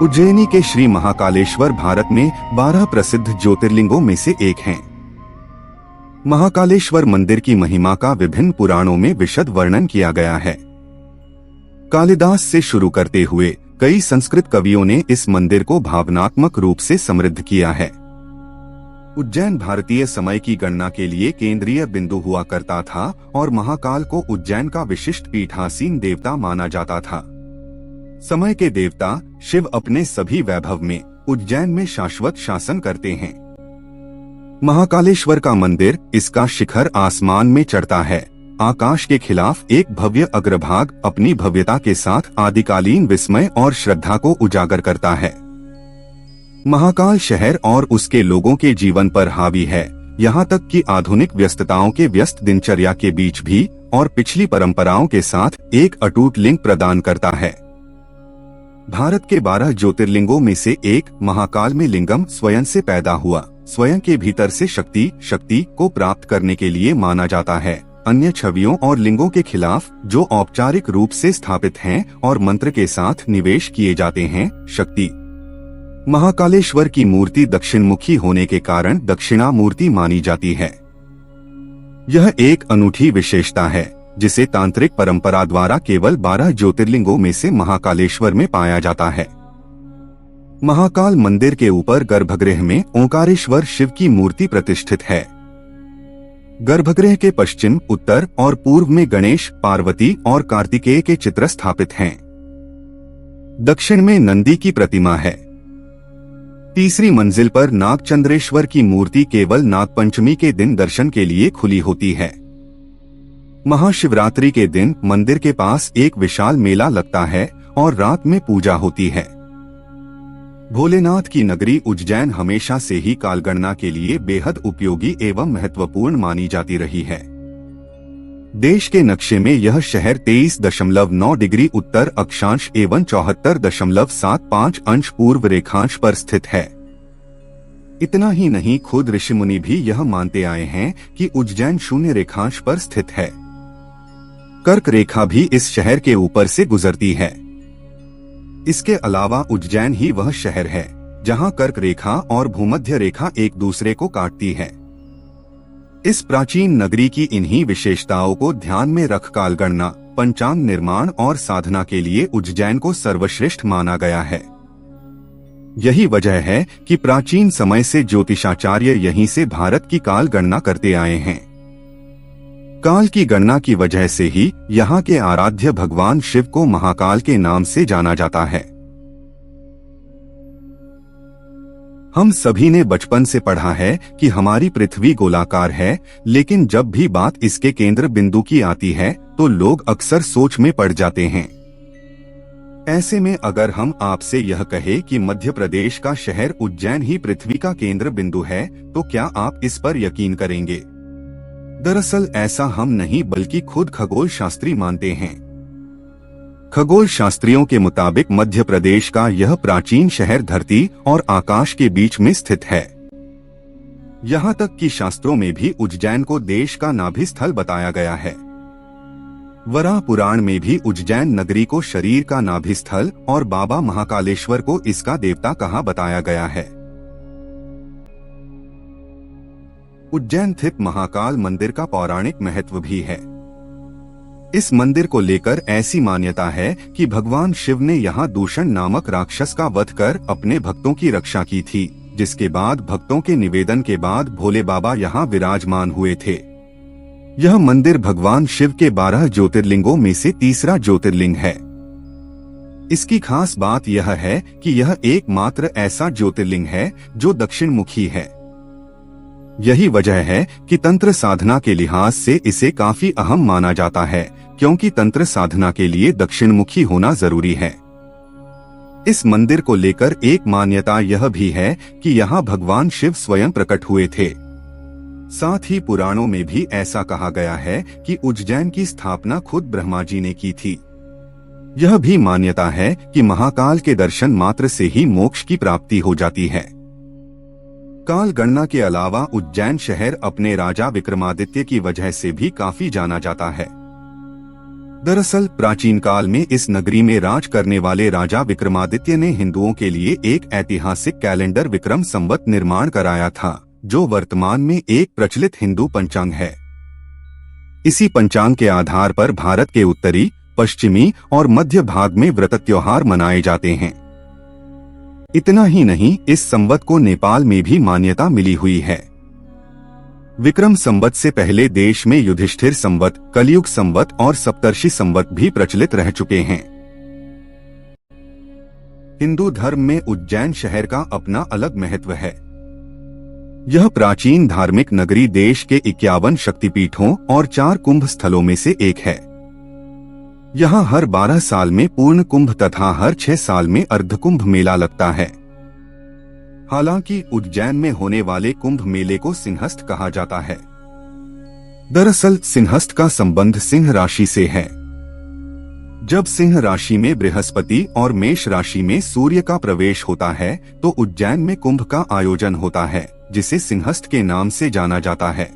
उज्जैनी के श्री महाकालेश्वर भारत में 12 प्रसिद्ध ज्योतिर्लिंगों में से एक हैं। महाकालेश्वर मंदिर की महिमा का विभिन्न पुराणों में विशद वर्णन किया गया है। कालिदास से शुरू करते हुए कई संस्कृत कवियों ने इस मंदिर को भावनात्मक रूप से समृद्ध किया है। उज्जैन भारतीय समय की गणना के लिए केंद्रीय बिंदु हुआ करता था और महाकाल को उज्जैन का विशिष्ट पीठासीन देवता माना जाता था। समय के देवता शिव अपने सभी वैभव में उज्जैन में शाश्वत शासन करते हैं। महाकालेश्वर का मंदिर, इसका शिखर आसमान में चढ़ता है। आकाश के खिलाफ एक भव्य अग्रभाग अपनी भव्यता के साथ आदिकालीन विस्मय और श्रद्धा को उजागर करता है। महाकाल शहर और उसके लोगों के जीवन पर हावी है, यहाँ तक कि आधुनिक व्यस्तताओं के व्यस्त दिनचर्या के बीच भी और पिछली परंपराओं के साथ एक अटूट लिंक प्रदान करता है। भारत के 12 ज्योतिर्लिंगों में से एक महाकाल में लिंगम स्वयं से पैदा हुआ, स्वयं के भीतर से शक्ति को प्राप्त करने के लिए माना जाता है। अन्य छवियों और लिंगों के खिलाफ जो औपचारिक रूप से स्थापित हैं और मंत्र के साथ निवेश किए जाते हैं, शक्ति। महाकालेश्वर की मूर्ति दक्षिणमुखी होने के कारण दक्षिणा मूर्ति मानी जाती है। यह एक अनूठी विशेषता है जिसे तांत्रिक परंपरा द्वारा केवल 12 ज्योतिर्लिंगों में से महाकालेश्वर में पाया जाता है। महाकाल मंदिर के ऊपर गर्भगृह में ओंकारेश्वर शिव की मूर्ति प्रतिष्ठित है। गर्भगृह के पश्चिम, उत्तर और पूर्व में गणेश, पार्वती और कार्तिकेय के चित्र स्थापित हैं। दक्षिण में नंदी की प्रतिमा है। तीसरी मंजिल पर नागचंद्रेश्वर की मूर्ति केवल नागपंचमी के दिन दर्शन के लिए खुली होती है। महाशिवरात्रि के दिन मंदिर के पास एक विशाल मेला लगता है और रात में पूजा होती है। भोलेनाथ की नगरी उज्जैन हमेशा से ही कालगणना के लिए बेहद उपयोगी एवं महत्वपूर्ण मानी जाती रही है। देश के नक्शे में यह शहर 23.9 डिग्री उत्तर अक्षांश एवं 74.75 अंश पूर्व रेखांश पर स्थित है। इतना ही नहीं, खुद ऋषिमुनि भी यह मानते आए हैं कि उज्जैन शून्य रेखांश पर स्थित है। कर्क रेखा भी इस शहर के ऊपर से गुजरती है। इसके अलावा उज्जैन ही वह शहर है जहां कर्क रेखा और भूमध्य रेखा एक दूसरे को काटती है। इस प्राचीन नगरी की इन्हीं विशेषताओं को ध्यान में रख कालगणना, पंचांग निर्माण और साधना के लिए उज्जैन को सर्वश्रेष्ठ माना गया है। यही वजह है कि प्राचीन समय से ज्योतिषाचार्य यहीं से भारत की काल गणना करते आए हैं। काल की गणना की वजह से ही यहाँ के आराध्य भगवान शिव को महाकाल के नाम से जाना जाता है। हम सभी ने बचपन से पढ़ा है कि हमारी पृथ्वी गोलाकार है, लेकिन जब भी बात इसके केंद्र बिंदु की आती है तो लोग अक्सर सोच में पड़ जाते हैं। ऐसे में अगर हम आपसे यह कहे कि मध्य प्रदेश का शहर उज्जैन ही पृथ्वी का केंद्र बिंदु है, तो क्या आप इस पर यकीन करेंगे? दरअसल ऐसा हम नहीं बल्कि खुद खगोल शास्त्री मानते हैं। खगोल शास्त्रियों के मुताबिक मध्य प्रदेश का यह प्राचीन शहर धरती और आकाश के बीच में स्थित है। यहाँ तक कि शास्त्रों में भी उज्जैन को देश का नाभि स्थल बताया गया है। वराह पुराण में भी उज्जैन नगरी को शरीर का नाभि स्थल और बाबा महाकालेश्वर को इसका देवता कहा बताया गया है। उज्जैन स्थित महाकाल मंदिर का पौराणिक महत्व भी है। इस मंदिर को लेकर ऐसी मान्यता है कि भगवान शिव ने यहाँ दूषण नामक राक्षस का वध कर अपने भक्तों की रक्षा की थी, जिसके बाद भक्तों के निवेदन के बाद भोले बाबा यहाँ विराजमान हुए थे। यह मंदिर भगवान शिव के 12 ज्योतिर्लिंगों में से तीसरा ज्योतिर्लिंग है। इसकी खास बात यह है कि यह एकमात्र ऐसा ज्योतिर्लिंग है जो दक्षिण मुखी है। यही वजह है कि तंत्र साधना के लिहाज से इसे काफी अहम माना जाता है, क्योंकि तंत्र साधना के लिए दक्षिण मुखी होना जरूरी है। इस मंदिर को लेकर एक मान्यता यह भी है कि यहाँ भगवान शिव स्वयं प्रकट हुए थे। साथ ही पुराणों में भी ऐसा कहा गया है कि उज्जैन की स्थापना खुद ब्रह्मा जी ने की थी। यह भी मान्यता है कि महाकाल के दर्शन मात्र से ही मोक्ष की प्राप्ति हो जाती है। काल गणना के अलावा उज्जैन शहर अपने राजा विक्रमादित्य की वजह से भी काफी जाना जाता है। दरअसल प्राचीन काल में इस नगरी में राज करने वाले राजा विक्रमादित्य ने हिंदुओं के लिए एक ऐतिहासिक कैलेंडर विक्रम संवत निर्माण कराया था, जो वर्तमान में एक प्रचलित हिंदू पंचांग है। इसी पंचांग के आधार पर भारत के उत्तरी, पश्चिमी और मध्य भाग में व्रत त्योहार मनाए जाते हैं। इतना ही नहीं, इस संवत को नेपाल में भी मान्यता मिली हुई है। विक्रम संवत से पहले देश में युधिष्ठिर संवत, कलयुग संवत और सप्तर्षि संवत भी प्रचलित रह चुके हैं। हिंदू धर्म में उज्जैन शहर का अपना अलग महत्व है। यह प्राचीन धार्मिक नगरी देश के 51 शक्तिपीठों और 4 कुंभ स्थलों में से एक है। यहाँ हर 12 साल में पूर्ण कुंभ तथा हर 6 साल में अर्धकुंभ मेला लगता है। हालांकि उज्जैन में होने वाले कुंभ मेले को सिंहस्थ कहा जाता है। दरअसल सिंहस्थ का संबंध सिंह राशि से है। जब सिंह राशि में बृहस्पति और मेष राशि में सूर्य का प्रवेश होता है तो उज्जैन में कुंभ का आयोजन होता है, जिसे सिंहस्थ के नाम से जाना जाता है।